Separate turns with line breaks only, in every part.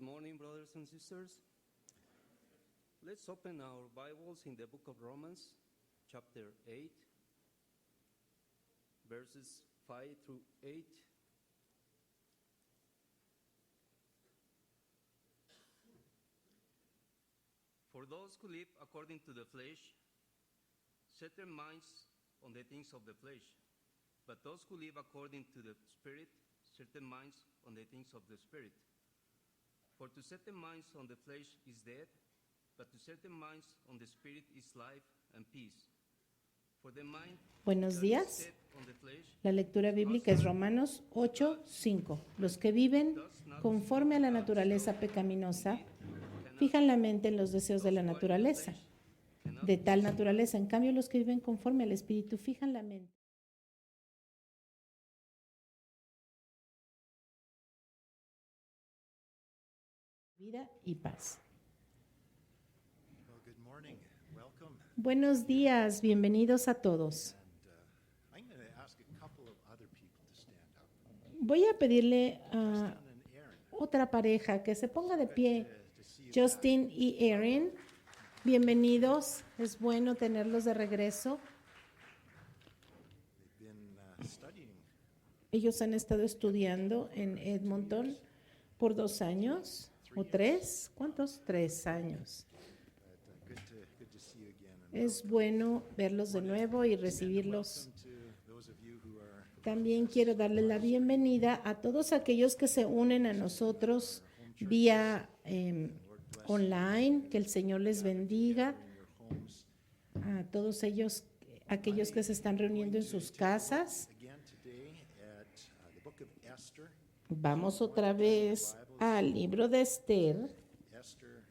Good morning, brothers and sisters. Let's open our Bibles in the book of Romans, chapter 8, verses 5 through 8. For those who live according to the flesh set their minds on the things of the flesh, but those who live according to the Spirit set their minds on the things of the Spirit. For to set the minds on the flesh is death, but to set the minds on the Spirit is life and peace. For the mind
Buenos
that is
días.
set on the flesh
La lectura bíblica es Romanos 8:5. Los que viven conforme a la naturaleza pecaminosa fijan la mente en los deseos de la naturaleza. De tal naturaleza, en cambio, los que viven conforme al Espíritu fijan la mente. Vida y paz.
Well, good morning. Welcome.
Buenos días, bienvenidos a todos.
I'm going to ask a couple of other people to stand up.
Voy a pedirle a
Justin and Aaron.
otra pareja que se ponga de pie.
To see you
Justin y Erin, bienvenidos. Es bueno tenerlos de regreso.
They've been studying
Ellos han estado estudiando en Edmonton por 2 años o 3. ¿Cuántos? 3 años.
but good to see you again. And
Es bueno verlos de nuevo y recibirlos.
welcome to those of you who are
También quiero darle la bienvenida a todos aquellos que se unen a nosotros vía online. Que el Señor les bendiga.
in your homes.
A todos ellos, aquellos que se están reuniendo en sus casas.
Again today at the book of Esther.
Vamos otra vez al libro de Esther
Esther,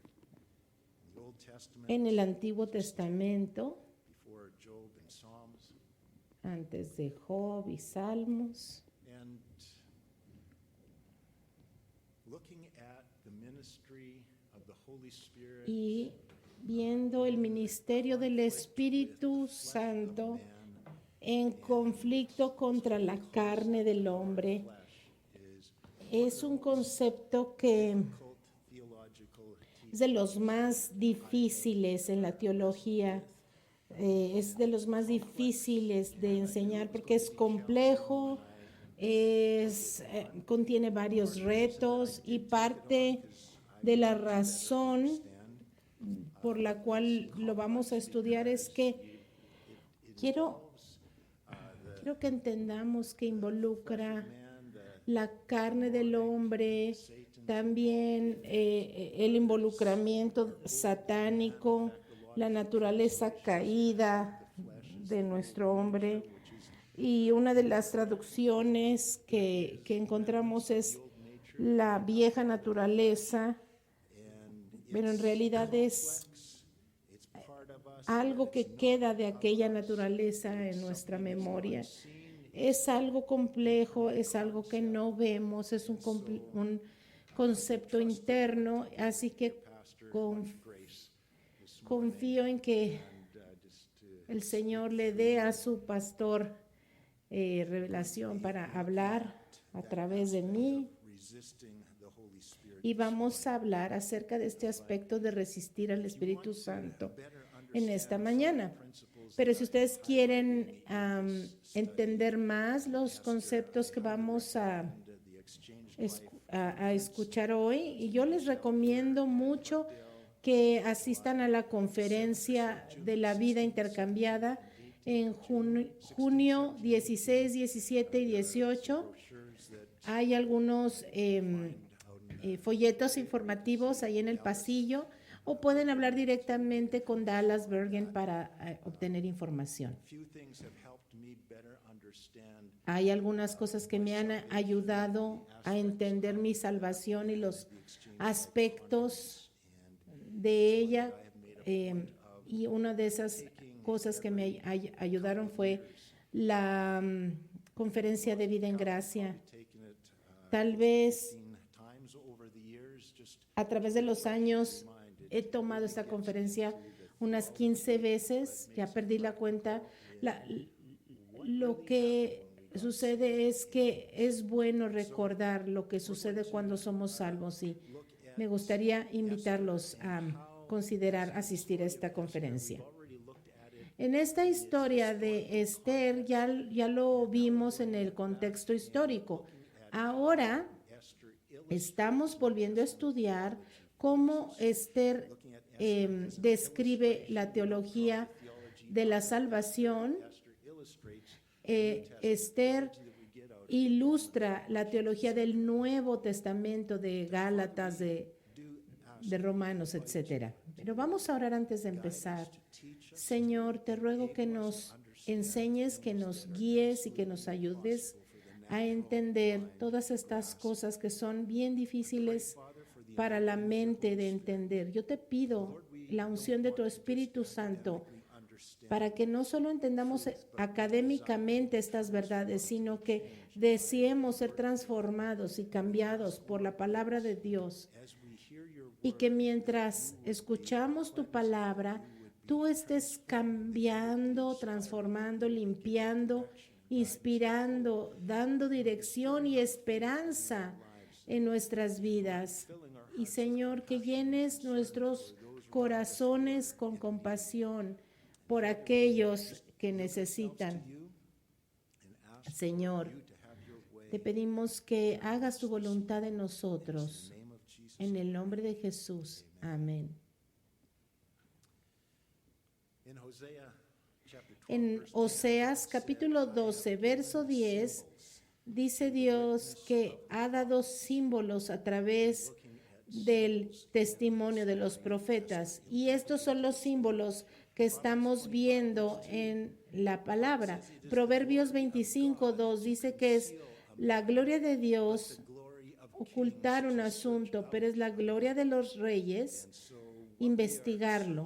in the Old Testament,
en el Antiguo Testamento,
before Job and Psalms.
antes de Job y Salmos,
And looking at the ministry of the Holy Spirit
y viendo el ministerio del Espíritu Santo
man
en conflicto contra la carne del hombre. Es un concepto que
difficult theological
es de los más difíciles en la teología, es de los más difíciles de enseñar porque es complejo, contiene varios retos y parte de la razón por la cual lo vamos a estudiar es que quiero que entendamos que involucra la carne del hombre, también el involucramiento satánico, la naturaleza caída de nuestro hombre. Y una de las traducciones que encontramos es la vieja naturaleza, pero en realidad es
it's part of us.
algo que queda de aquella naturaleza en nuestra memoria. Es algo complejo, es algo que no vemos, es un concepto interno, así que
Grace
confío en que
and just to
el Señor le dé a su pastor revelación para hablar a través de mí
resisting the Holy Spirit.
y vamos a hablar acerca de este aspecto de resistir al Espíritu Santo en esta mañana. Pero si ustedes quieren entender más los conceptos que vamos a escuchar hoy, y yo les recomiendo mucho que asistan a la conferencia de la vida intercambiada en junio 16, 17 y 18. Hay algunos folletos informativos ahí en el pasillo o pueden hablar directamente con Dallas Bergen para obtener información.
Few things have helped me better understand
Hay algunas cosas que me han ayudado a entender mi salvación y los aspectos de ella. Y una de esas cosas que me ayudaron fue la conferencia de vida en gracia.
taking it
Tal vez
15 times over the years just
a través de los años he tomado esta conferencia unas 15 veces, ya perdí la cuenta. Lo que sucede es que es bueno recordar lo que sucede cuando somos salvos y me gustaría invitarlos a considerar asistir a esta conferencia. En esta historia de Esther ya lo vimos en el contexto histórico. Ahora estamos volviendo a estudiar cómo Esther describe la teología de la salvación. Esther ilustra la teología del Nuevo Testamento, de Gálatas, de Romanos, etcétera. Pero vamos a orar antes de empezar. Señor, te ruego que nos enseñes, que nos guíes y que nos ayudes a entender todas estas cosas que son bien difíciles para la mente de entender. Yo te pido la unción de tu Espíritu Santo para que no solo entendamos académicamente estas verdades, sino que deseemos ser transformados y cambiados por la palabra de Dios. Y que mientras escuchamos tu palabra, tú estés cambiando, transformando, limpiando, inspirando, dando dirección y esperanza en nuestras vidas. Y Señor, que llenes nuestros corazones con compasión por aquellos que necesitan. Señor, te pedimos que hagas tu voluntad en nosotros. En el nombre de Jesús. Amén. En Oseas capítulo 12, verso 10, dice Dios que ha dado símbolos a través del testimonio de los profetas. Y estos son los símbolos que estamos viendo en la palabra. Proverbios 25, 2 dice que es la gloria de Dios ocultar un asunto, pero es la gloria de los reyes investigarlo.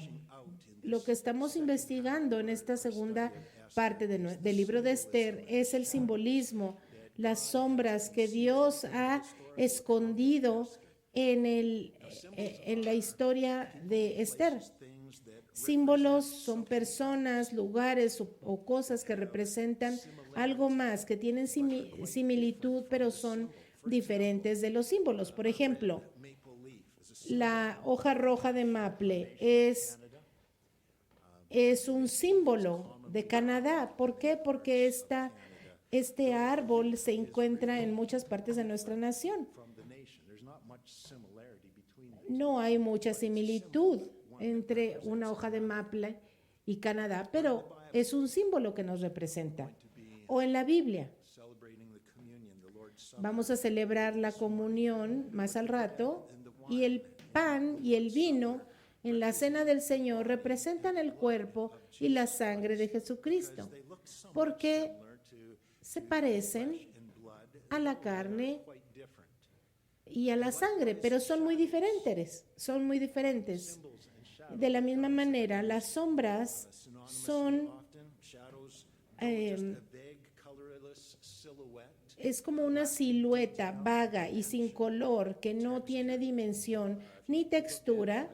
Lo que estamos investigando en esta segunda parte del libro de Esther es el simbolismo, las sombras que Dios ha escondido en la historia de Esther. Símbolos son personas, lugares o cosas que representan algo más, que tienen similitud, pero son diferentes de los símbolos. Por ejemplo, la hoja roja de maple es un símbolo de Canadá. ¿Por qué? Porque este árbol se encuentra en muchas partes de nuestra nación. No hay mucha similitud entre una hoja de maple y Canadá, pero es un símbolo que nos representa. O en la Biblia. Vamos a celebrar la comunión más al rato y el pan y el vino en la cena del Señor representan el cuerpo y la sangre de Jesucristo, porque se parecen a la carne y a la sangre, pero son muy diferentes, De la misma manera, las sombras son es como una silueta vaga y sin color que no tiene dimensión ni textura.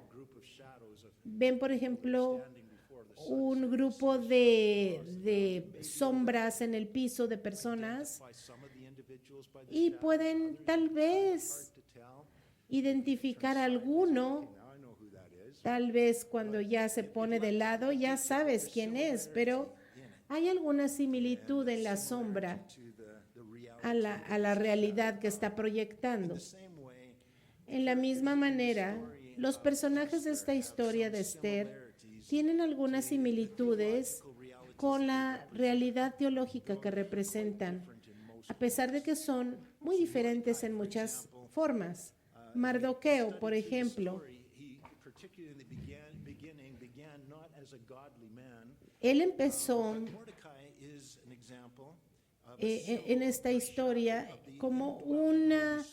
Ven, por ejemplo, un grupo de sombras en el piso de personas y pueden tal vez identificar a alguno. Tal vez cuando ya se pone de lado ya sabes quién es, pero hay alguna similitud en la sombra a la realidad que está proyectando. En la misma manera, los personajes de esta historia de Esther tienen algunas similitudes con la realidad teológica que representan, a pesar de que son muy diferentes en muchas formas. Mardoqueo, por ejemplo, él empezó en esta historia como una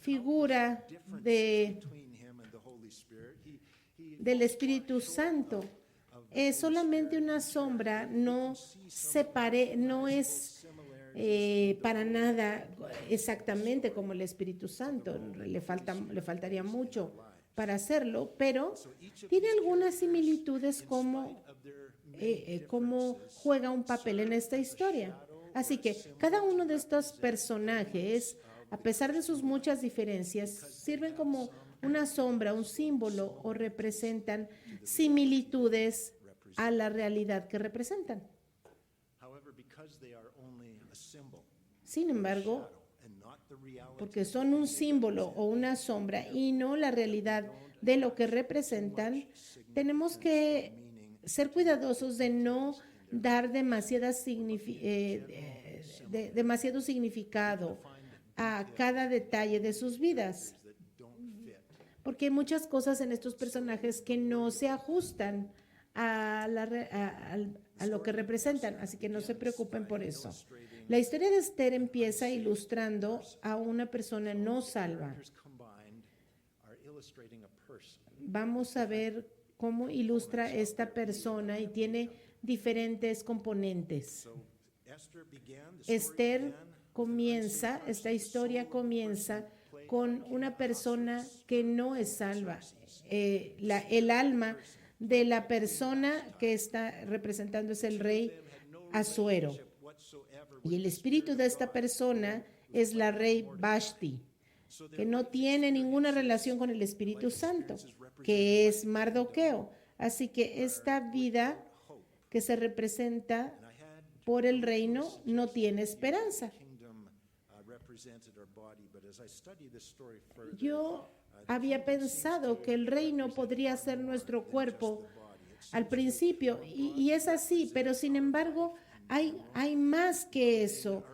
figura del Espíritu Santo. Es solamente una sombra, no es para nada exactamente como el Espíritu Santo. Le faltaría mucho para hacerlo, pero tiene algunas similitudes como juega un papel en esta historia. Así que cada uno de estos personajes a pesar de sus muchas diferencias, sirven como una sombra, un símbolo o representan similitudes a la realidad que representan.
However, because they are only a symbol,
Sin embargo,
and not the reality,
porque son un símbolo o una sombra y no la realidad de lo que representan, tenemos que ser cuidadosos de no dar demasiado significado a cada detalle de sus vidas,
that don't fit
porque hay muchas cosas en estos personajes que no se ajustan a lo que representan, así que no se preocupen por eso. La historia de Esther empieza ilustrando a una persona no salva.
characters combined are illustrating a person.
Vamos a ver cómo ilustra esta persona y tiene diferentes componentes.
So Esther began, the story
Esther
began
comienza, esta historia comienza con una persona que no es salva. El alma de la persona que está representando es el rey Asuero.
whatsoever
Y el espíritu de esta persona es la rey Vashti, que no tiene ninguna relación con el Espíritu Santo, que es Mardoqueo. Así que esta vida que se representa por el reino no tiene esperanza.
kingdom represented our body, but as I study this story further,
Yo había pensado que el reino podría ser nuestro cuerpo al principio, y es así, pero sin embargo hay más que eso.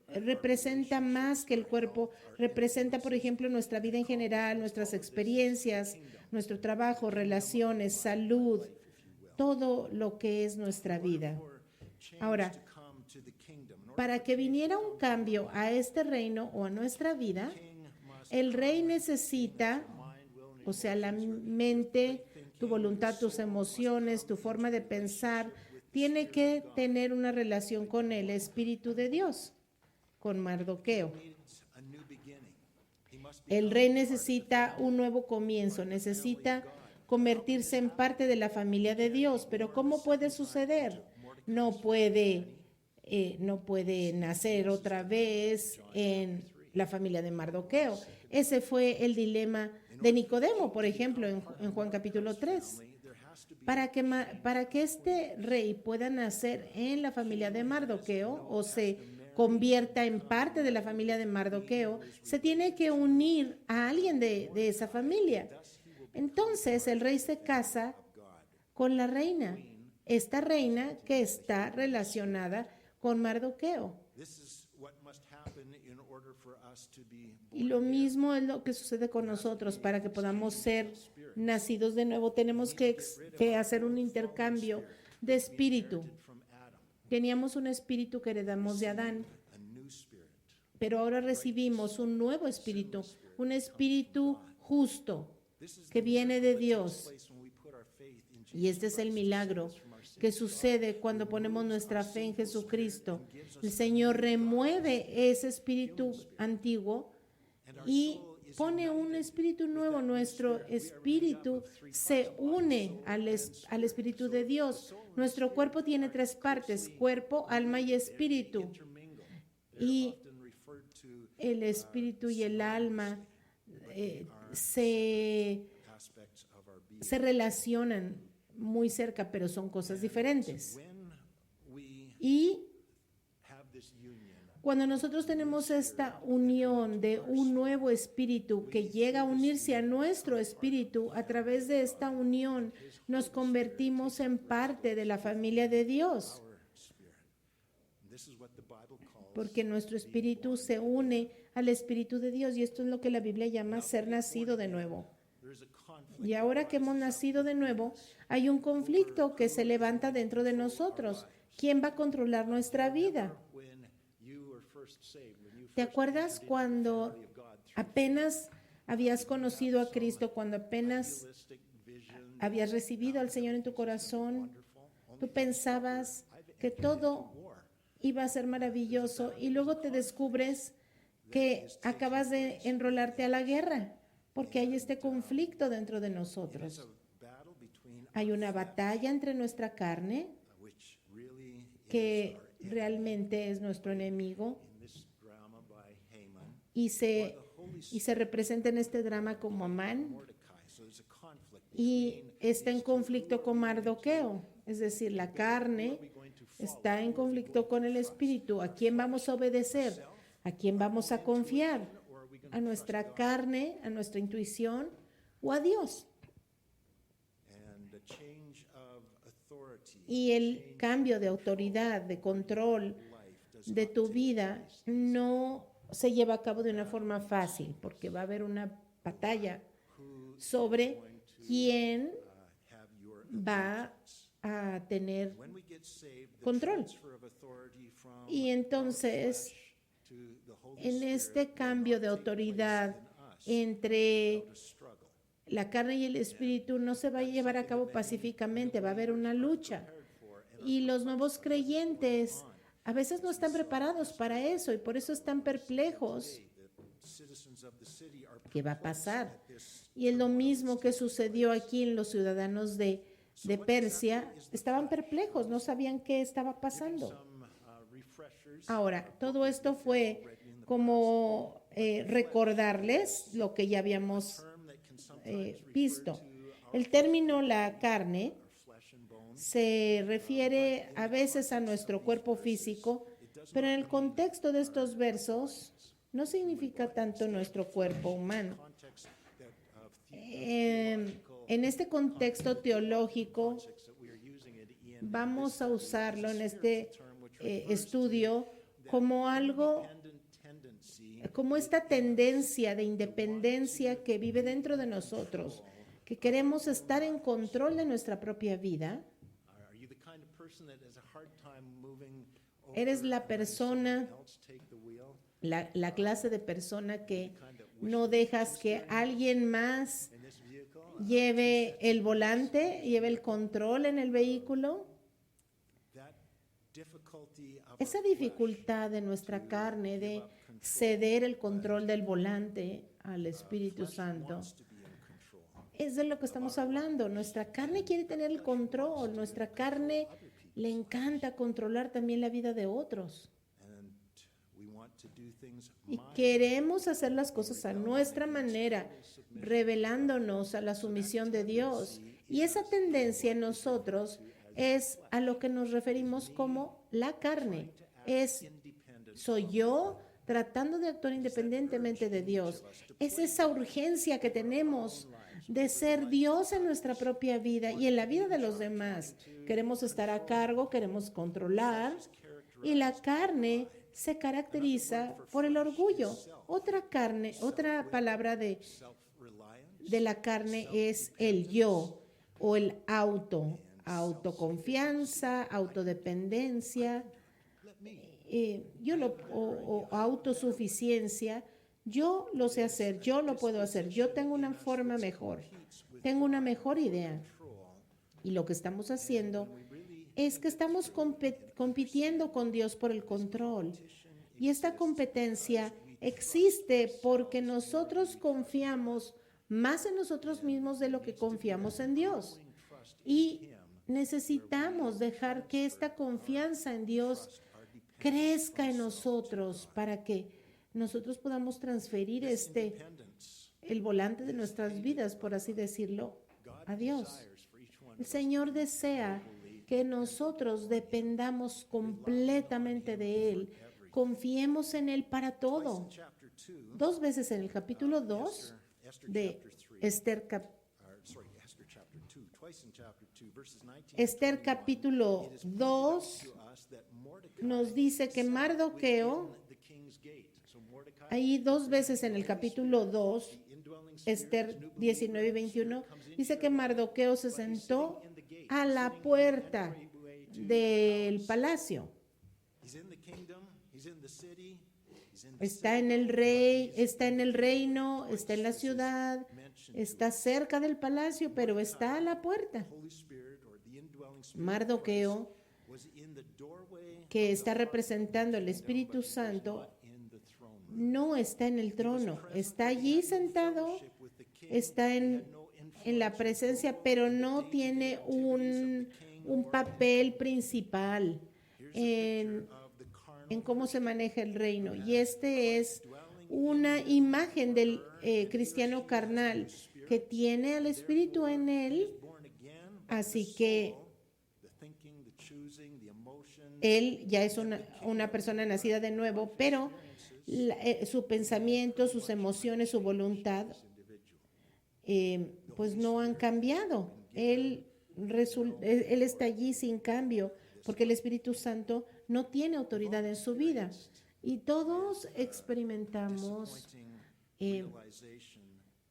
Representa más que el cuerpo, representa, por ejemplo, nuestra vida en general, nuestras experiencias, nuestro trabajo, relaciones, salud, todo lo que es nuestra vida. Ahora,
to come to the kingdom. In order
para que viniera un cambio a este reino o a nuestra vida, el rey necesita, o sea, la mente, tu voluntad, tus emociones, tu forma de pensar, tiene que tener una relación con el Espíritu de Dios, con Mardoqueo.
needs a new beginning. He must
El rey necesita un nuevo comienzo, necesita convertirse en parte de la familia de Dios, pero ¿cómo puede suceder? No puede nacer otra vez en la familia de Mardoqueo. Ese fue el dilema de Nicodemo, por ejemplo, en Juan capítulo 3. Para que este rey pueda nacer en la familia de Mardoqueo o se convierta en parte de la familia de Mardoqueo, se tiene que unir a alguien de esa familia. Entonces el rey se casa con la reina, esta reina que está relacionada con Mardoqueo.
This is what must happen in order for us to be
Y lo mismo es lo que sucede con nosotros. Para que podamos ser nacidos de nuevo, tenemos que hacer un intercambio de espíritu.
from Adam,
Teníamos un espíritu que heredamos de Adán,
a new spirit.
pero ahora recibimos un nuevo espíritu, un espíritu justo que viene de Dios.
Place when we put our faith in Jesus.
Y este es el milagro que sucede cuando ponemos nuestra fe en Jesucristo. El Señor remueve ese espíritu antiguo y pone un espíritu nuevo. Nuestro espíritu se une al espíritu de Dios. Nuestro cuerpo tiene tres partes: cuerpo, alma y espíritu. Y
Often referred to
el espíritu y el alma se
aspects of our being.
relacionan muy cerca, pero son cosas diferentes.
When we
Y
have this union,
cuando nosotros tenemos esta unión de un nuevo espíritu que llega a unirse a nuestro espíritu, a través de esta unión nos convertimos en parte de la familia de Dios,
our spirit. And this is what the Bible calls
porque nuestro espíritu se une al espíritu de Dios, y esto es lo que la Biblia llama ser nacido de nuevo.
there is a conflict.
Y ahora que hemos nacido de nuevo, hay un conflicto que se levanta dentro de nosotros. ¿Quién va a controlar nuestra vida?
When you were first saved, when you
¿Te
first
acuerdas cuando
of God
apenas habías conocido a Cristo, cuando apenas
realistic vision,
habías recibido al Señor en tu corazón? Tú pensabas que todo iba a ser maravilloso y luego te descubres que acabas de enrolarte a la guerra porque hay este conflicto dentro de nosotros.
battle between
Hay una batalla entre nuestra carne,
which really
que realmente es nuestro enemigo
in this drama
y se representa en este drama como Amán,
Mordecai. So there's a conflict
y
between
está en conflicto con Mardoqueo, es decir, la carne está en conflicto con el espíritu. ¿A quién vamos a obedecer? ¿A quién vamos a confiar? ¿A nuestra carne, a nuestra intuición o a Dios?
and the change of authority
Y el cambio de autoridad, de control
life does
de
not
tu
take
vida
place.
no se lleva a cabo de una forma fácil, porque va a haber una batalla
Who
sobre quién
have your
va a tener
when we get saved, the
control.
transfer of authority from
Y entonces,
flesh to the Holy
en
Spirit
este
will
cambio
not
de
take place
autoridad
in us
entre
without a struggle.
la carne y el espíritu no se va a llevar a cabo pacíficamente, va a haber una lucha. Y los nuevos creyentes a veces no están preparados para eso y por eso están perplejos.
Citizens of the city are
¿Qué va a pasar?
at this.
Y es lo mismo que sucedió aquí en los ciudadanos de Persia. Estaban perplejos, no sabían qué estaba pasando.
Some refreshers.
Ahora, todo esto fue como recordarles lo que ya habíamos
Term that can sometimes
visto. El término la carne
flesh and bone.
se refiere a veces a nuestro cuerpo físico, pero en el contexto de estos versos no significa tanto nuestro cuerpo humano.
Context that of
En este contexto teológico
context that we are using it in
vamos a usarlo en este estudio como algo,
independent tendency
como esta tendencia de independencia que vive dentro de nosotros, que queremos estar en control de nuestra propia vida.
Are you the kind of person that has a hard time moving over
Eres la persona,
else take the wheel?
la clase de persona que no dejas que alguien más
In this vehicle,
lleve el volante, lleve el control en el vehículo.
that difficulty of
Esa dificultad de nuestra carne de ceder el control del volante al Espíritu Santo
wants to be in control.
es de lo que estamos hablando. Nuestra carne quiere tener el control, nuestra carne le encanta controlar también la vida de otros.
And we want to do things
Y
my
queremos hacer las cosas a nuestra manera, revelándonos a la sumisión de Dios. Y esa tendencia en nosotros es a lo que nos referimos como la carne. Es,
independent.
soy yo tratando de actuar independientemente de Dios. Es esa urgencia que tenemos de ser Dios en nuestra propia vida y en la vida de los demás. Queremos estar a cargo, queremos controlar, y la carne se caracteriza por el orgullo. Otra palabra de
Self-reliance.
la carne es el yo o el autoconfianza, autodependencia, o autosuficiencia. Yo lo sé hacer, yo lo puedo hacer, yo tengo una forma mejor, tengo una mejor idea. Y lo que estamos haciendo es que estamos compitiendo con Dios por el control. Y esta competencia existe porque nosotros confiamos más en nosotros mismos de lo que confiamos en Dios. Y necesitamos dejar que esta confianza en Dios crezca en nosotros para que nosotros podamos transferir el volante de nuestras vidas, por así decirlo, a Dios. El Señor desea que nosotros dependamos completamente de Él, confiemos en Él para todo.
Chapter 2,
2 veces en el capítulo 2 de Esther,
Esther chapter 2, twice in chapter 2, verses 19
Esther capítulo 2
to us that Mordecai
nos dice que Mardoqueo,
the king's gate. So Mordecai,
ahí 2 veces en el capítulo 2,
indwelling
Esther 19 y 21, dice que Mardoqueo se sentó a la puerta del palacio.
he's in the kingdom, he's in the city, he's in
Está en el rey, está en el reino, está en la ciudad, está cerca del palacio, pero está a la puerta.
Holy Spirit or the indwelling spirit
Mardoqueo,
was in the doorway
que está representando el Espíritu Santo,
in the throne.
no está en el trono, está allí sentado, está en la presencia, pero no tiene un papel principal en
Of the carnal
cómo se maneja el reino. Y este es una imagen del cristiano carnal que tiene al Espíritu en él, así que él ya es una persona nacida de nuevo, pero su pensamiento, sus emociones, su voluntad, pues no han cambiado. Él está allí sin cambio, porque el Espíritu Santo no tiene autoridad en su vida. Y todos experimentamos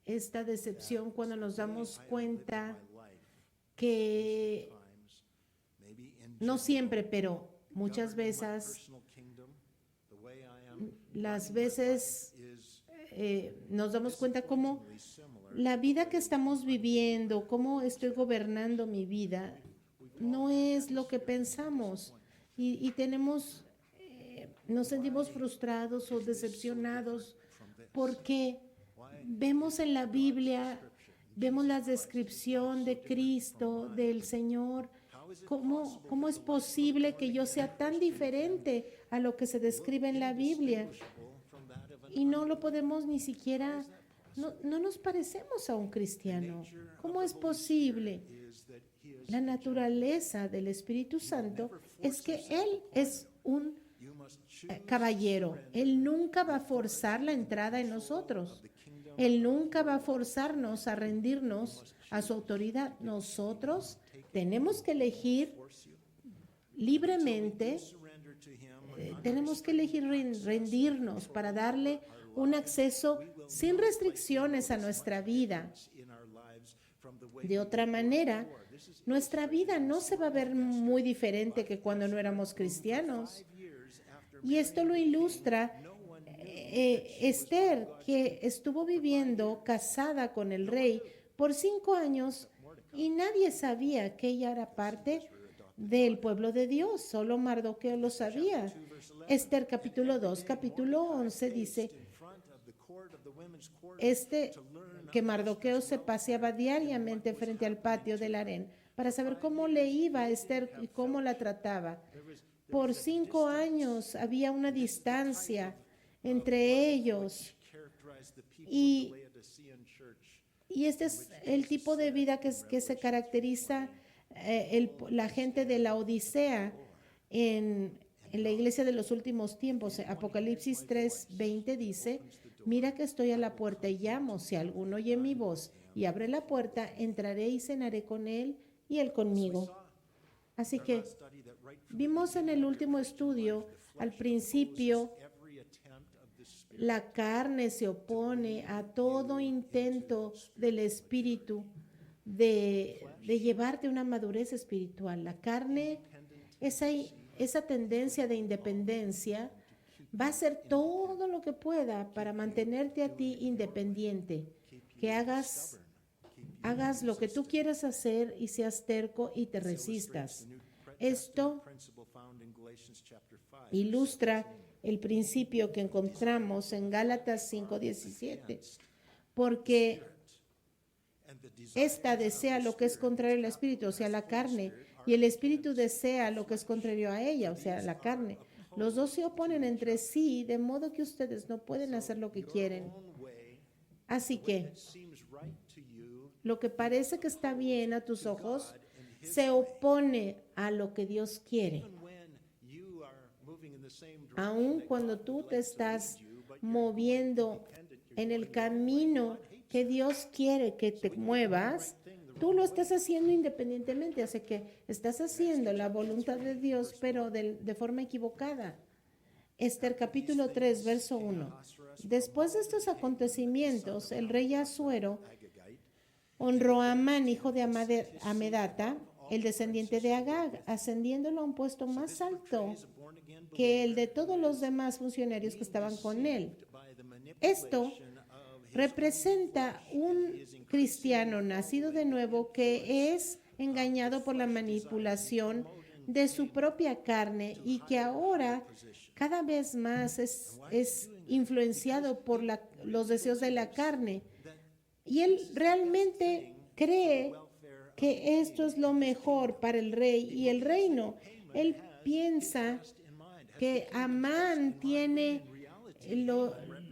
esta decepción cuando nos damos cuenta que, no siempre, pero muchas veces, las veces nos damos cuenta cómo la vida que estamos viviendo, cómo estoy gobernando mi vida, no es lo que pensamos y nos sentimos frustrados o decepcionados porque vemos en la Biblia, vemos la descripción de Cristo, del Señor. ¿Cómo es posible que yo sea tan diferente a lo que se describe en la Biblia? Y no lo podemos ni siquiera, no nos parecemos a un cristiano. ¿Cómo es posible? La naturaleza del Espíritu Santo es que Él es un caballero. Él nunca va a forzar la entrada en nosotros. Él nunca va a forzarnos a rendirnos a su autoridad. Nosotros tenemos que elegir libremente, tenemos que elegir rendirnos para darle un acceso sin restricciones a nuestra vida. De otra manera, nuestra vida no se va a ver muy diferente que cuando no éramos cristianos. Y esto lo ilustra Esther, que estuvo viviendo casada con el rey por 5 años y nadie sabía que ella era parte del pueblo de Dios, solo Mardoqueo lo sabía. Esther capítulo 2, capítulo 11 dice que Mardoqueo se paseaba diariamente frente al patio del harén para saber cómo le iba a Esther y cómo la trataba. Por 5 años había una distancia entre ellos y este es el tipo de vida que se caracteriza la gente de la Odisea en la iglesia de los últimos tiempos. Apocalipsis 3:20 dice: mira que estoy a la puerta y llamo, si alguno oye mi voz y abre la puerta, entraré y cenaré con él y él conmigo. Así que vimos en el último estudio, al principio, la carne se opone a todo intento del espíritu de llevarte a una madurez espiritual. La carne, esa tendencia de independencia, va a hacer todo lo que pueda para mantenerte a ti independiente, que hagas lo que tú quieras hacer y seas terco y te resistas. Esto ilustra el principio que encontramos en Gálatas 5:17, porque esta desea lo que es contrario al espíritu, o sea, la carne, y el espíritu desea lo que es contrario a ella, o sea, la carne. Los dos se oponen entre sí, de modo que ustedes no pueden hacer lo que quieren. Así que lo que parece que está bien a tus ojos se opone a lo que Dios quiere. Aun cuando tú te estás moviendo en el camino que Dios quiere que te muevas, tú lo estás haciendo independientemente, así que estás haciendo la voluntad de Dios, pero de forma equivocada. Esther capítulo 3, verso 1. Después de estos acontecimientos, el rey Asuero honró a Amán, hijo de Amedata, el descendiente de Agag, ascendiéndolo a un puesto más alto que el de todos los demás funcionarios que estaban con él. Esto representa un cristiano nacido de nuevo que es engañado por la manipulación de su propia carne y que ahora cada vez más es influenciado por los deseos de la carne. Y él realmente cree que esto es lo mejor para el rey y el reino. Él piensa que Amán tiene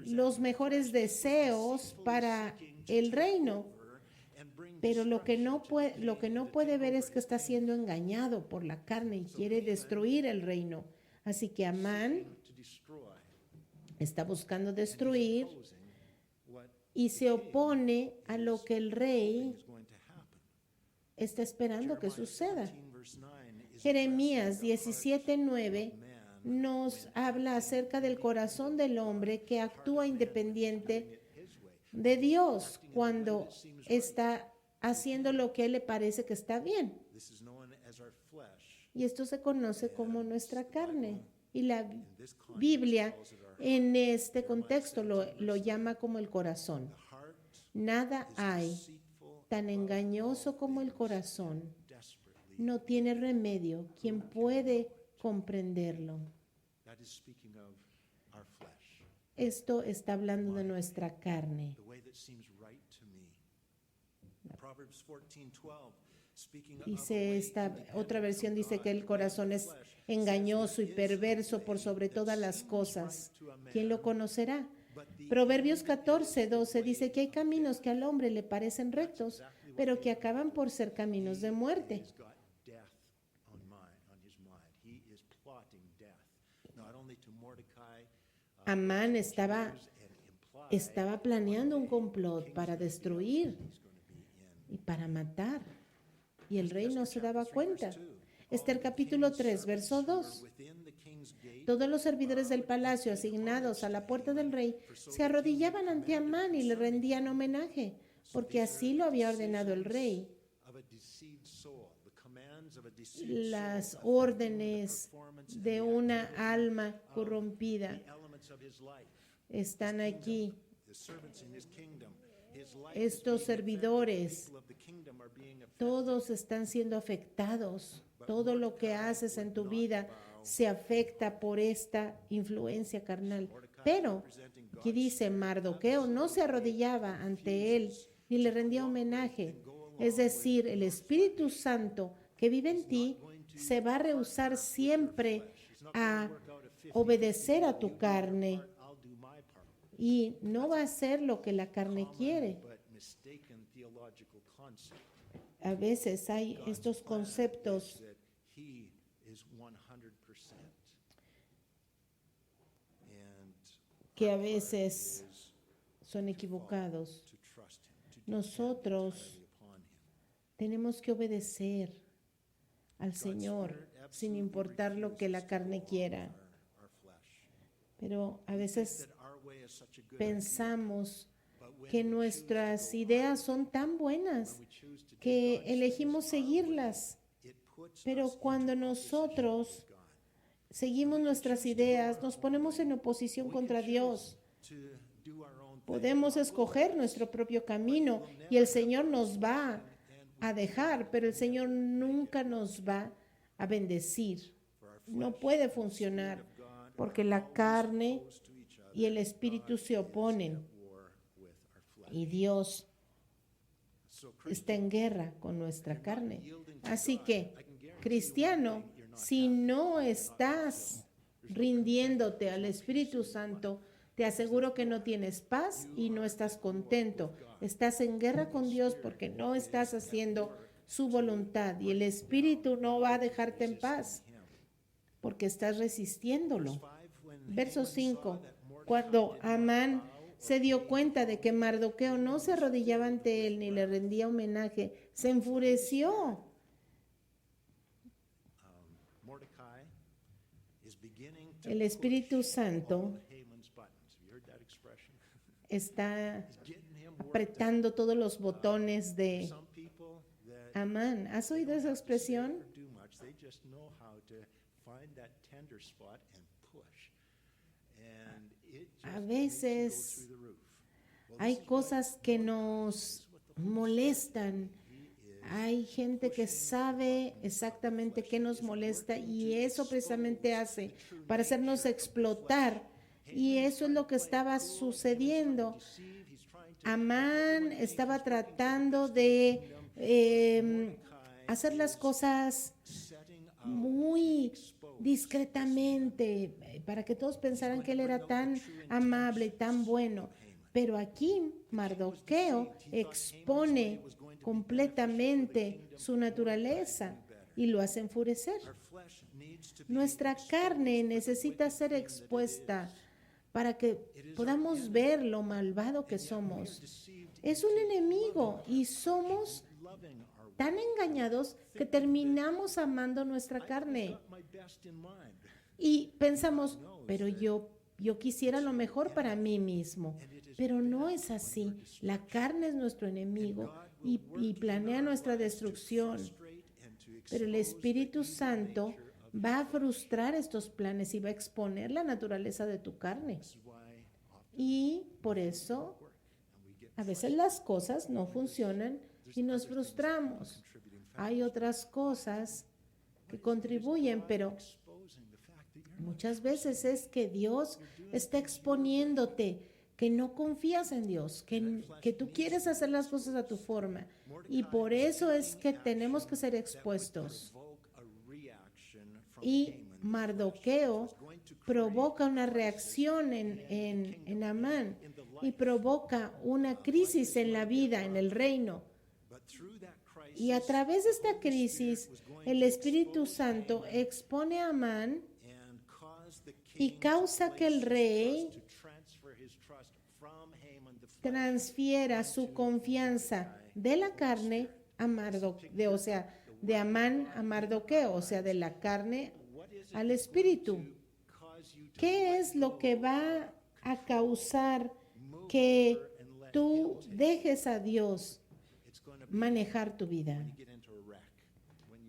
los mejores deseos para el reino, pero lo que no puede ver es que está siendo engañado por la carne y quiere destruir el reino. Así que Amán está buscando destruir y se opone a lo que el rey está esperando que suceda. Jeremías 17:9 nos habla acerca del corazón del hombre que actúa independiente de Dios cuando está haciendo lo que a él le parece que está bien. Y esto se conoce como nuestra carne. Y la Biblia en este contexto lo llama como el corazón. Nada hay tan engañoso como el corazón. No tiene remedio. ¿Quién puede comprenderlo? Esto está hablando de nuestra carne. Dice esta otra versión, dice que el corazón es engañoso y perverso por sobre todas las cosas. ¿Quién lo conocerá? Proverbios 14:12 dice que hay caminos que al hombre le parecen rectos, pero que acaban por ser caminos de muerte. Amán estaba planeando un complot para destruir y para matar. Y el rey no se daba cuenta. Esther capítulo 3, verso 2. Todos los servidores del palacio asignados a la puerta del rey se arrodillaban ante Amán y le rendían homenaje, porque así lo había ordenado el rey. Las órdenes de una alma corrompida están aquí. Estos servidores, todos están siendo afectados. Todo lo que haces en tu vida se afecta por esta influencia carnal. Pero, aquí dice, Mardoqueo no se arrodillaba ante él ni le rendía homenaje. Es decir, el Espíritu Santo que vive en ti se va a rehusar siempre a obedecer a tu carne y no va a hacer lo que la carne quiere. A veces hay estos conceptos que a veces son equivocados. Nosotros tenemos que obedecer al Señor sin importar lo que la carne quiera. Pero a veces pensamos que nuestras ideas son tan buenas que elegimos seguirlas. Pero cuando nosotros seguimos nuestras ideas, nos ponemos en oposición contra Dios. Podemos escoger nuestro propio camino y el Señor nos va a dejar, pero el Señor nunca nos va a bendecir. No puede funcionar porque la carne y el espíritu se oponen y Dios está en guerra con nuestra carne. Así que, cristiano, si no estás rindiéndote al Espíritu Santo, te aseguro que no tienes paz y no estás contento. Estás en guerra con Dios porque no estás haciendo su voluntad y el Espíritu no va a dejarte en paz porque estás resistiéndolo. Verso 5. Cuando Amán se dio cuenta de que Mardoqueo no se arrodillaba ante él ni le rendía homenaje, se enfureció. El Espíritu Santo está apretando todos los botones de Amán. ¿Has oído esa expresión? A veces hay cosas que nos molestan. Hay gente que sabe exactamente qué nos molesta y eso precisamente hace para hacernos explotar. Y eso es lo que estaba sucediendo. Amán estaba tratando de hacer las cosas muy discretamente, para que todos pensaran que él era tan amable, tan bueno. Pero aquí Mardoqueo expone completamente su naturaleza y lo hace enfurecer. Nuestra carne necesita ser expuesta para que podamos ver lo malvado que somos. Es un enemigo y somos tan engañados que terminamos amando nuestra carne. Y pensamos, pero yo quisiera lo mejor para mí mismo. Pero no es así. La carne es nuestro enemigo y planea nuestra destrucción. Pero el Espíritu Santo va a frustrar estos planes y va a exponer la naturaleza de tu carne. Y por eso a veces las cosas no funcionan y nos frustramos. Hay otras cosas que contribuyen, pero muchas veces es que Dios está exponiéndote, que no confías en Dios, que tú quieres hacer las cosas a tu forma. Y por eso es que tenemos que ser expuestos. Y Mardoqueo provoca una reacción en Amán y provoca una crisis en la vida, en el reino. Y a través de esta crisis, el Espíritu Santo expone a Amán y causa que el rey transfiera su confianza de la carne a Mardoqueo, o sea, de Amán a Mardoqueo, o sea, de la carne al espíritu. ¿Qué es lo que va a causar que tú dejes a Dios manejar tu vida?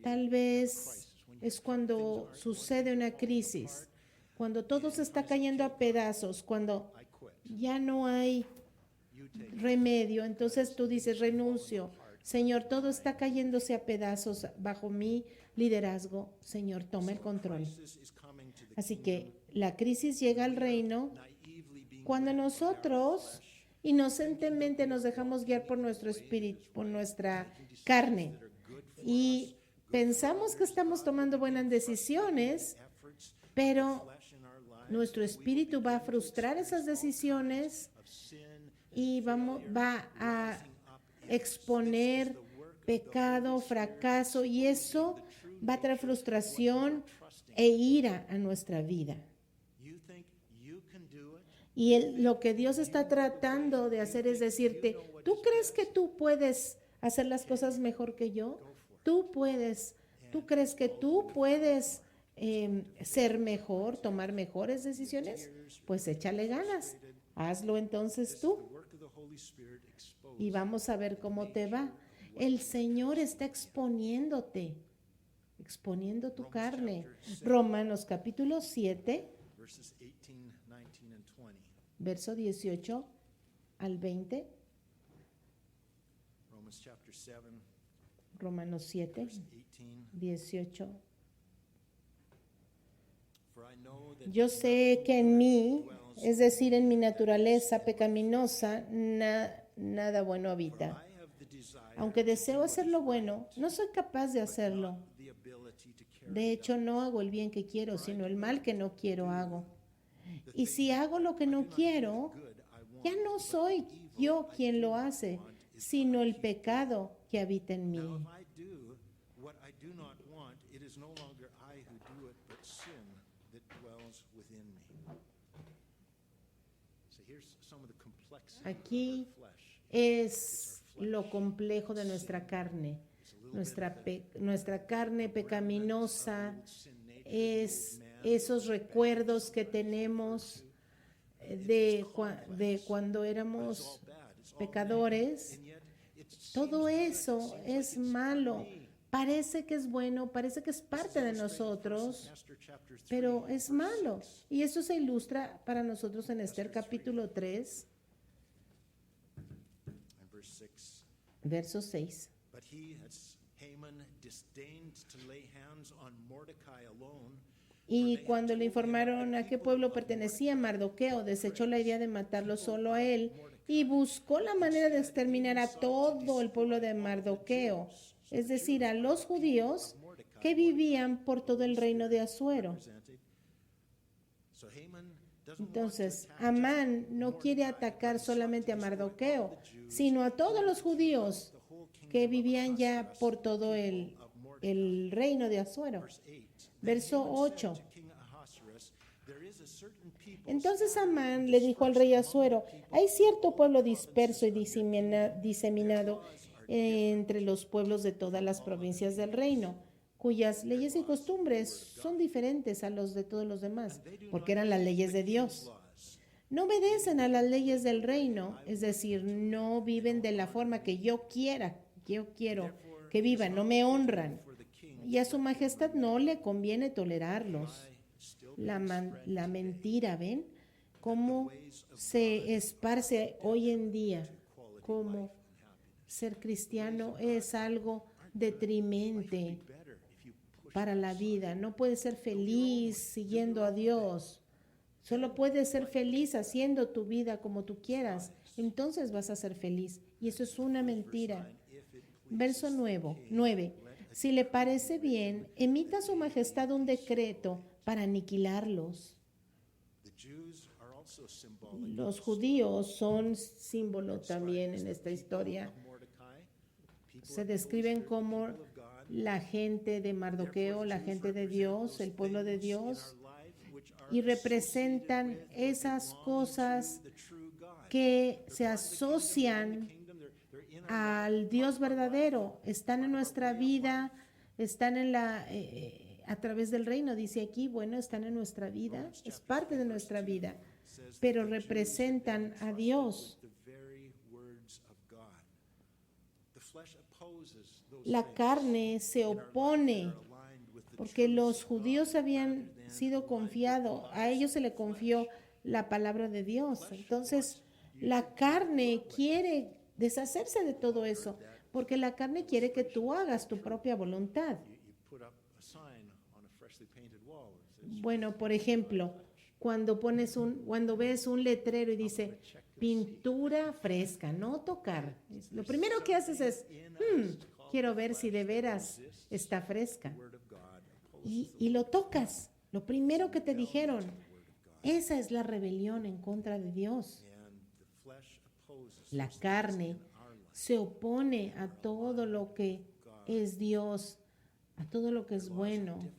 Tal vez es cuando sucede una crisis, cuando todo se está cayendo a pedazos, cuando ya no hay remedio, entonces tú dices, renuncio. Señor, todo está cayéndose a pedazos bajo mi liderazgo. Señor, toma el control. Así que la crisis llega al reino cuando nosotros inocentemente nos dejamos guiar por nuestro espíritu, por nuestra carne, y pensamos que estamos tomando buenas decisiones, pero nuestro espíritu va a frustrar esas decisiones y va a exponer pecado, fracaso, y eso va a traer frustración e ira a nuestra vida. Y lo que Dios está tratando de hacer es decirte, ¿tú crees que tú puedes hacer las cosas mejor que yo? ¿Tú crees que tú puedes ser mejor, tomar mejores decisiones? Pues échale ganas, hazlo entonces tú. Y vamos a ver cómo te va. El Señor está exponiendo tu carne. Romanos capítulo 7, verso 18 al 20. Romanos 7, 18. Yo sé que en mí, es decir, en mi naturaleza pecaminosa, nada bueno habita. Aunque deseo hacer lo bueno, no soy capaz de hacerlo. De hecho, no hago el bien que quiero, sino el mal que no quiero hago. Y si hago lo que no quiero, ya no soy yo quien lo hace, sino el pecado que habita en mí. Aquí es lo complejo de nuestra carne. Nuestra carne pecaminosa es esos recuerdos que tenemos de cuando éramos pecadores. Todo eso es malo. Parece que es bueno, parece que es parte de nosotros, pero es malo. Y eso se ilustra para nosotros en Esther capítulo 3, verso 6. Y cuando le informaron a qué pueblo pertenecía, Mardoqueo desechó la idea de matarlo solo a él y buscó la manera de exterminar a todo el pueblo de Mardoqueo, es decir, a los judíos, que vivían por todo el reino de Asuero. Entonces, Amán no quiere atacar solamente a Mardoqueo, sino a todos los judíos que vivían ya por todo el reino de Asuero. Verso 8. Entonces Amán le dijo al rey Asuero: hay cierto pueblo disperso y diseminado entre los pueblos de todas las provincias del reino, cuyas leyes y costumbres son diferentes a los de todos los demás, porque eran las leyes de Dios. No obedecen a las leyes del reino, es decir, no viven de la forma que yo quiero que vivan, no me honran. Y a su majestad no le conviene tolerarlos. La mentira, ¿ven? Cómo se esparce hoy en día, cómo ser cristiano es algo detrimente para la vida. No puedes ser feliz siguiendo a Dios. Solo puedes ser feliz haciendo tu vida como tú quieras. Entonces vas a ser feliz. Y eso es una mentira. Verso 9. Si le parece bien, emita su majestad un decreto para aniquilarlos. Los judíos son símbolo también en esta historia. Se describen como la gente de Mardoqueo, la gente de Dios, el pueblo de Dios, y representan esas cosas que se asocian al Dios verdadero, están en nuestra vida, están en a través del reino, dice aquí, bueno, están en nuestra vida, es parte de nuestra vida, pero representan a Dios. La carne se opone, porque los judíos habían sido confiados, a ellos se le confió la palabra de Dios. Entonces, la carne quiere deshacerse de todo eso, porque la carne quiere que tú hagas tu propia voluntad. Bueno, por ejemplo, cuando ves un letrero y dice pintura fresca, no tocar, lo primero que haces es, quiero ver si de veras está fresca. Y lo tocas, lo primero que te dijeron. Esa es la rebelión en contra de Dios. La carne se opone a todo lo que es Dios, a todo lo que es bueno.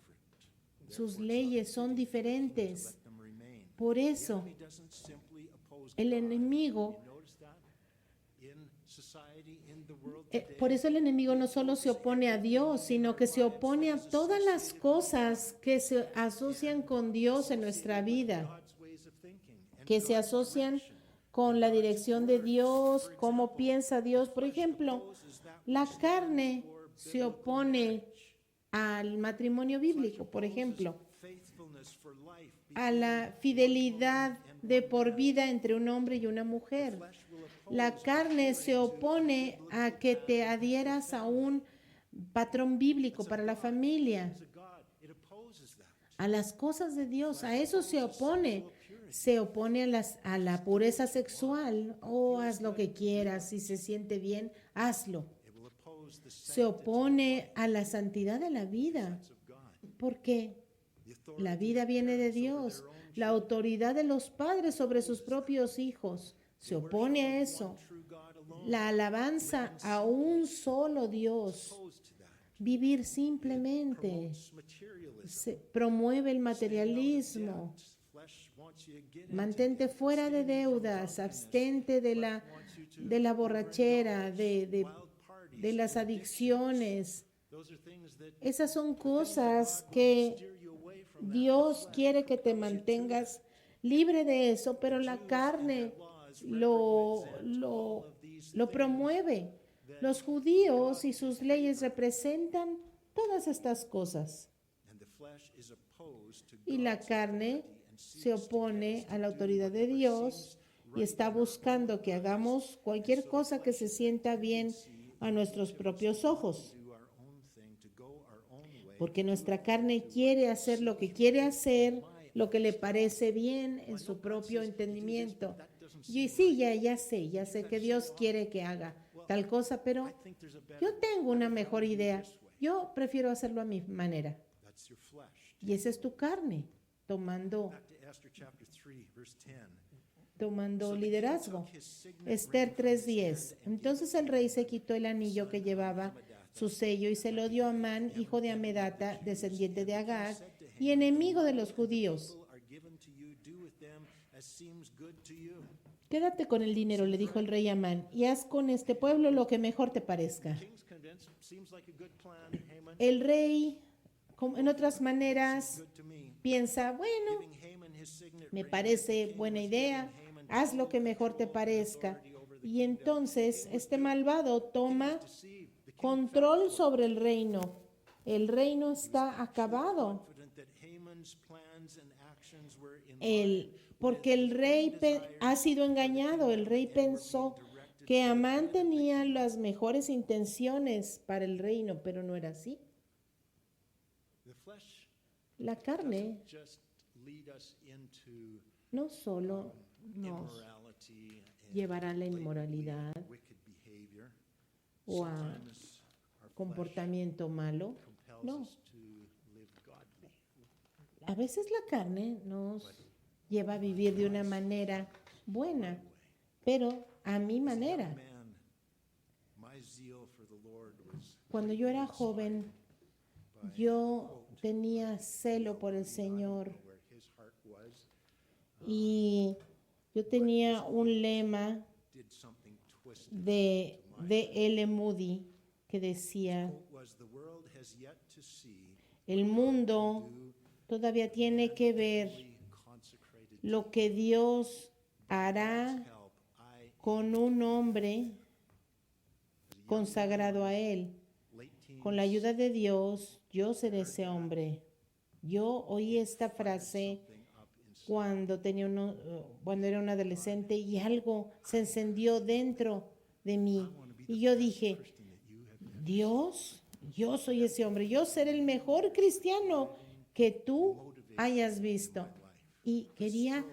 Sus leyes son diferentes. Por eso, el enemigo no solo se opone a Dios, sino que se opone a todas las cosas que se asocian con Dios en nuestra vida, que se asocian con la dirección de Dios, cómo piensa Dios. Por ejemplo, la carne se opone al matrimonio bíblico, por ejemplo, a la fidelidad de por vida entre un hombre y una mujer. La carne se opone a que te adhieras a un patrón bíblico para la familia, a las cosas de Dios, a eso se opone. Se opone a la pureza sexual. Haz lo que quieras, si se siente bien, hazlo. Se opone a la santidad de la vida, porque la vida viene de Dios. La autoridad de los padres sobre sus propios hijos se opone a eso. La alabanza a un solo Dios. Vivir simplemente. Se promueve el materialismo. Mantente fuera de deudas, abstente de la borrachera, de las adicciones. Esas son cosas que Dios quiere que te mantengas libre de eso, pero la carne lo promueve. Los judíos y sus leyes representan todas estas cosas. Y la carne se opone a la autoridad de Dios y está buscando que hagamos cualquier cosa que se sienta bien a nuestros propios ojos. Porque nuestra carne quiere hacer lo que quiere hacer, lo que le parece bien en su propio entendimiento. Y sí, ya sé que Dios quiere que haga tal cosa, pero yo tengo una mejor idea. Yo prefiero hacerlo a mi manera.
That's your flesh.
Y esa es tu carne, tomando
Back to Esther chapter 3, verse 10.
tomando liderazgo. Esther 3:10. Entonces el rey se quitó el anillo que llevaba su sello y se lo dio a Amán, hijo de Amedata, descendiente de Agar, y enemigo de los judíos. Quédate con el dinero, le dijo el rey a Amán, y haz con este pueblo lo que mejor te parezca. El rey, en otras maneras, piensa, bueno, me parece buena idea, haz lo que mejor te parezca. Y entonces este malvado toma control sobre el reino. El reino está acabado. Porque el rey ha sido engañado. El rey pensó que Amán tenía las mejores intenciones para el reino, pero no era así. La carne no solo nos llevará a la inmoralidad o a comportamiento malo, no. A veces la carne nos lleva a vivir de una manera buena, pero a mi manera. Cuando yo era joven, yo tenía celo por el Señor y yo tenía un lema de L. Moody que decía, el mundo todavía tiene que ver lo que Dios hará con un hombre consagrado a Él. Con la ayuda de Dios, yo seré ese hombre. Yo oí esta frase cuando era un adolescente y algo se encendió dentro de mí. Y yo dije, Dios, yo soy ese hombre. Yo seré el mejor cristiano que tú hayas visto. Y quería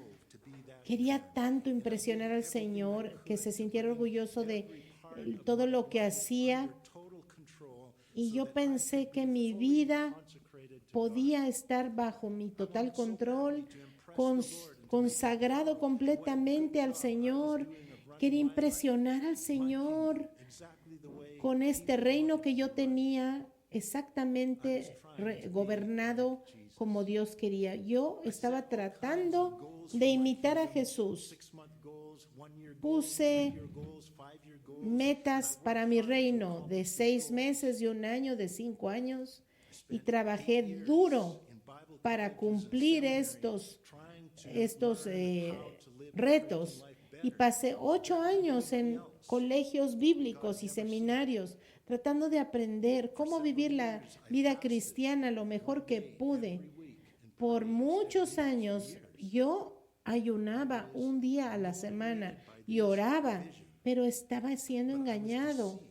tanto impresionar al Señor que se sintiera orgulloso de todo lo que hacía. Y yo pensé que mi vida podía estar bajo mi total control, consagrado completamente al Señor. Quería impresionar al Señor con este reino que yo tenía exactamente gobernado como Dios quería. Yo estaba tratando de imitar a Jesús. Puse metas para mi reino de 6 meses, de 1 año, de 5 años y trabajé duro para cumplir estos retos y pasé 8 años en colegios bíblicos y seminarios tratando de aprender cómo vivir la vida cristiana lo mejor que pude. Por muchos años yo ayunaba un día a la semana y oraba, pero estaba siendo engañado.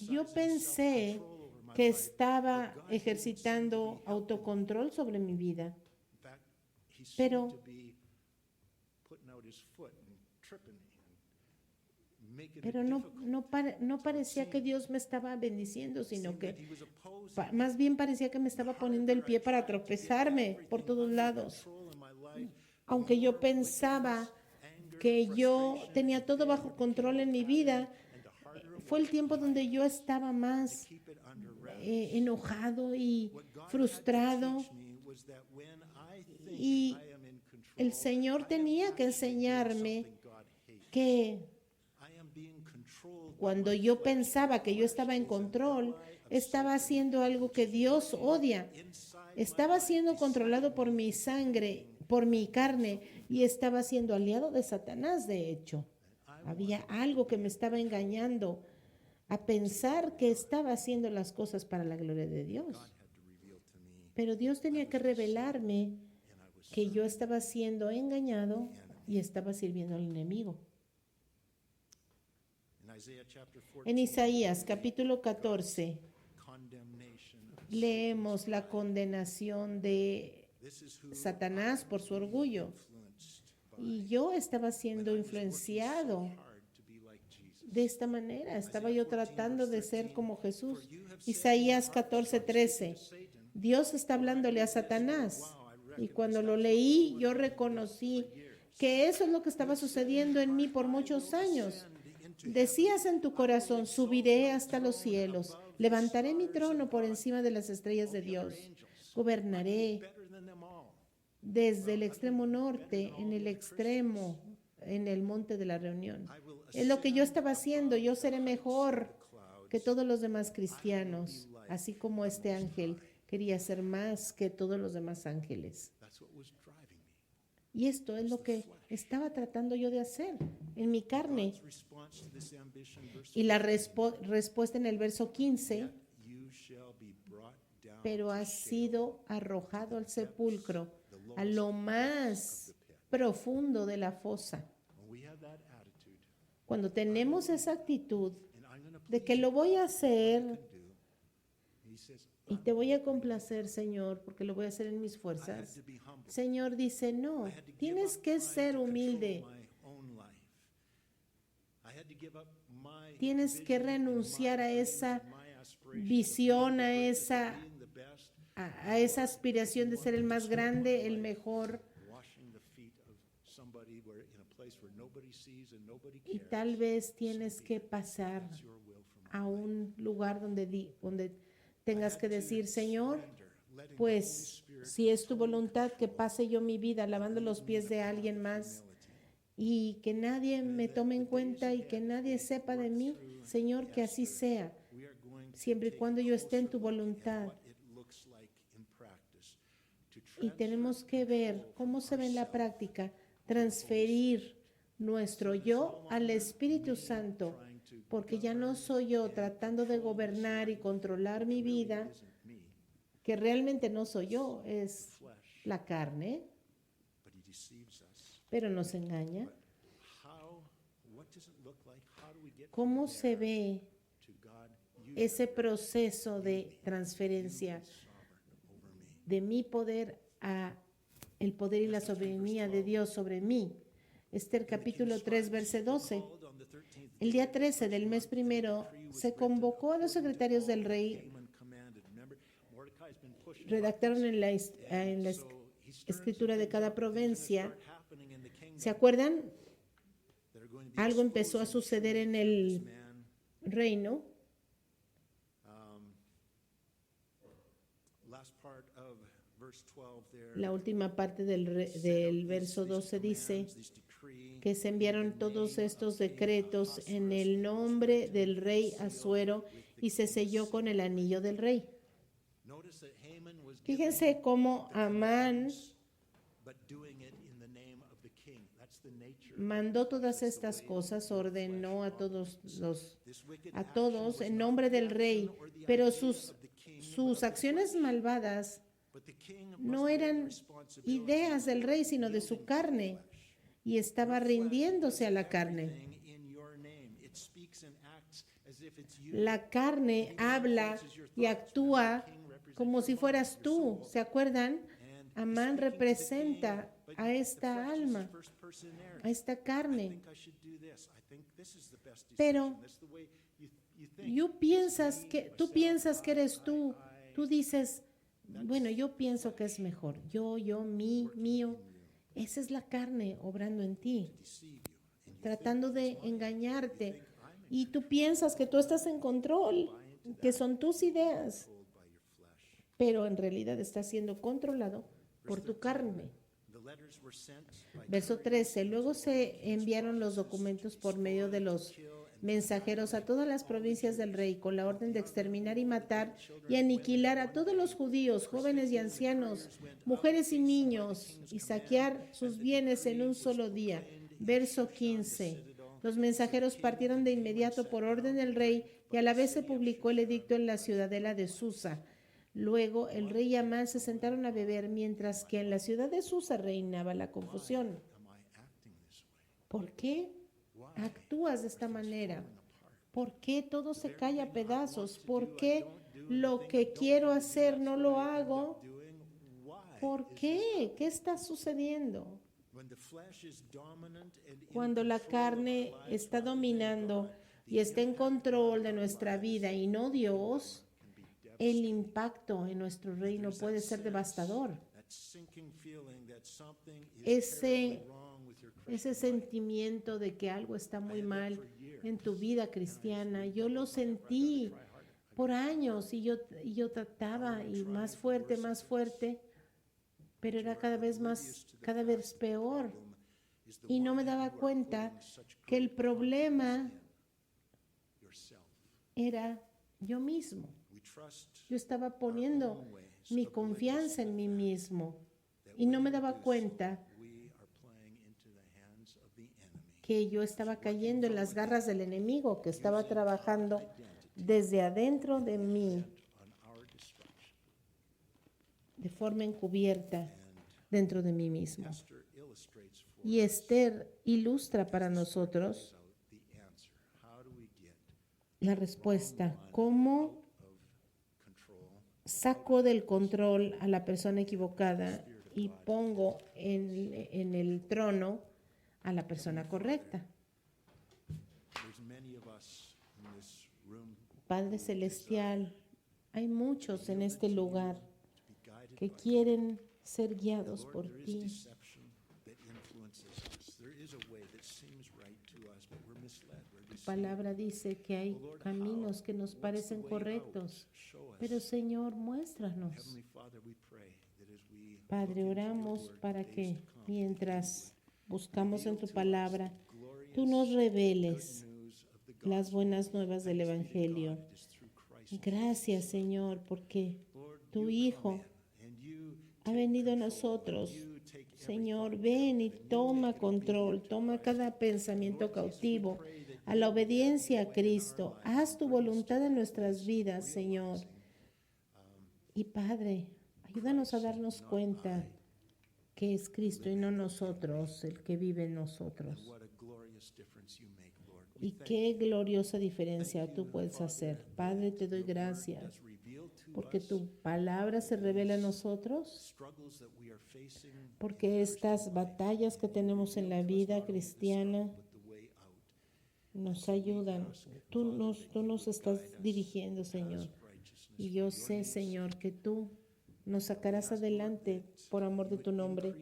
Yo pensé que estaba ejercitando autocontrol sobre mi vida, pero no parecía que Dios me estaba bendiciendo, sino que más bien parecía que me estaba poniendo el pie para tropezarme por todos lados. Aunque yo pensaba que yo tenía todo bajo control en mi vida, fue el tiempo donde yo estaba más enojado y frustrado. Y el Señor tenía que enseñarme que cuando yo pensaba que yo estaba en control, estaba haciendo algo que Dios odia. Estaba siendo controlado por mi sangre, por mi carne, y estaba siendo aliado de Satanás, de hecho. Había algo que me estaba engañando a pensar que estaba haciendo las cosas para la gloria de Dios. Pero Dios tenía que revelarme que yo estaba siendo engañado y estaba sirviendo al enemigo. En Isaías capítulo 14 leemos la condenación de Satanás por su orgullo. Y yo estaba siendo influenciado de esta manera. Estaba yo tratando de ser como Jesús. Isaías 14:13. Dios está hablándole a Satanás. Y cuando lo leí, yo reconocí que eso es lo que estaba sucediendo en mí por muchos años. Decías en tu corazón, subiré hasta los cielos, levantaré mi trono por encima de las estrellas de Dios, gobernaré desde el extremo norte, en el monte de la reunión. Es lo que yo estaba haciendo. Yo seré mejor que todos los demás cristianos, así como este ángel quería ser más que todos los demás ángeles. Y esto es lo que estaba tratando yo de hacer en mi carne. Y la respuesta en el verso 15, pero has sido arrojado al sepulcro, a lo más profundo de la fosa. Cuando tenemos esa actitud de que lo voy a hacer y te voy a complacer, Señor, porque lo voy a hacer en mis fuerzas. Señor dice, no, tienes que ser humilde. Tienes que renunciar a esa visión, a esa aspiración de ser el más grande, el mejor. Y tal vez tienes que pasar a un lugar donde tengas que decir, Señor, pues si es tu voluntad que pase yo mi vida lavando los pies de alguien más y que nadie me tome en cuenta y que nadie sepa de mí, Señor, que así sea, siempre y cuando yo esté en tu voluntad. Y tenemos que ver cómo se ve en la práctica, transferir nuestro yo al Espíritu Santo, porque ya no soy yo tratando de gobernar y controlar mi vida, que realmente no soy yo, es la carne, pero nos engaña. ¿Cómo se ve ese proceso de transferencia de mi poder a el poder y la soberanía de Dios sobre mí? Esther capítulo 3, verso 12. El día 13 del mes primero se convocó a los secretarios del rey, redactaron en la escritura de cada provincia. ¿Se acuerdan? Algo empezó a suceder en el reino. La última parte del verso 12 dice que se enviaron todos estos decretos en el nombre del rey Asuero y se selló con el anillo del rey. Fíjense cómo Amán mandó todas estas cosas, ordenó a todos en nombre del rey, pero sus acciones malvadas no eran ideas del rey, sino de su carne, y estaba rindiéndose a la carne. La carne habla y actúa como si fueras tú. ¿Se acuerdan? Amán representa a esta alma, a esta carne. Pero tú piensas que eres tú. Tú dices, bueno, yo pienso que es mejor. Yo, mío. Esa es la carne obrando en ti, tratando de engañarte. Y tú piensas que tú estás en control, que son tus ideas, pero en realidad estás siendo controlado por tu carne. Verso 13. Luego se enviaron los documentos por medio de los mensajeros a todas las provincias del rey con la orden de exterminar y matar y aniquilar a todos los judíos, jóvenes y ancianos, mujeres y niños, y saquear sus bienes en un solo día. Verso 15. Los mensajeros partieron de inmediato por orden del rey y a la vez se publicó el edicto en la ciudadela de Susa. Luego el rey y Amán se sentaron a beber mientras que en la ciudad de Susa reinaba la confusión. ¿Por qué actúas de esta manera? ¿Por qué todo se cae a pedazos? ¿Por qué lo que quiero hacer no lo hago? ¿Por qué? ¿Qué está sucediendo? Cuando la carne está dominando y está en control de nuestra vida y no Dios, el impacto en nuestro reino puede ser devastador.
that sinking feeling that something is
Ese,
terribly wrong with your
ese
Christian life.
sentimiento de que algo está muy mal en tu vida cristiana, yo lo sentí por años y yo trataba y más fuerte, pero era cada vez peor.
Is the
Y no
one
me
that
daba
you are
cuenta
putting such
que el
great
problema
yourself.
era yo mismo.
We trust
Yo estaba poniendo
own ways
mi
of
confianza en mí mismo
that
y no
when
me
we
daba
do so,
cuenta
we are playing into the hands of the enemy.
que yo estaba cayendo en las garras del enemigo, que estaba trabajando desde adentro de mí
On our destruction.
de forma encubierta dentro de mí mismo.
Esther illustrates for
Y Esther ilustra para nosotros
us the answer. How do we get
la respuesta, cómo
of control
saco del control a la persona equivocada y pongo en el trono a la persona correcta.
There's many of us in this room
Padre Celestial, hay muchos en este lugar
to be guided
que
by
quieren ser guiados
Lord,
por
there is
ti.
deception that influences us. There is a way that seems right to us, but we're misled. We're
Tu
deceived.
palabra dice que hay caminos que nos parecen correctos,
Show us.
pero Señor, muéstranos.
Heavenly Father, we pray that as we
Padre,
look into your
oramos
word
para
days
que
to come,
mientras buscamos en tu
reveal to us
palabra,
the glorious
tú nos
good
reveles
news of the
las
gospel.
buenas nuevas del
Thanks be to
Evangelio.
God, it is through Christ
Gracias, Señor, porque
Lord,
tu
you
Hijo
come in and you
ha
take
venido a
control,
nosotros.
you take every
Señor,
thought
ven y
captive, and you
toma
make it
control,
obedient to
toma
Christ.
cada pensamiento
Lord Jesus, we
cautivo
pray that
a
you
la
will have
obediencia
your
a
way in our
Cristo.
lives
Haz
and
tu
bring us to
voluntad
that
en nuestras
place of
vidas, Señor.
realizing,
Y Padre, ayúdanos a darnos
not
cuenta
I,
que es Cristo y no nosotros el que vive en nosotros.
and what a glorious difference you make, Lord. We
Y
thank
qué gloriosa
thank
diferencia
you,
tú puedes
Father,
hacer.
that
Padre, te doy
your word
gracias
does reveal to
porque
us
tu palabra se revela a nosotros,
struggles that we are facing in
porque
the
estas
Christian life,
batallas que tenemos en la
reveal to us
vida
not only the
cristiana
struggle, but the way out.
nos ayudan. Tú nos estás dirigiendo, Señor. Y yo sé, Señor, que tú nos sacarás adelante por amor de tu nombre.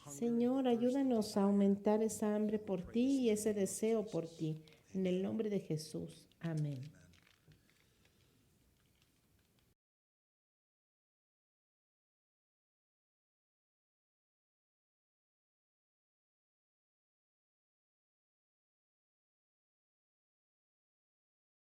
Señor, ayúdanos a aumentar esa hambre por ti y ese deseo por ti. En el nombre de Jesús. Amén.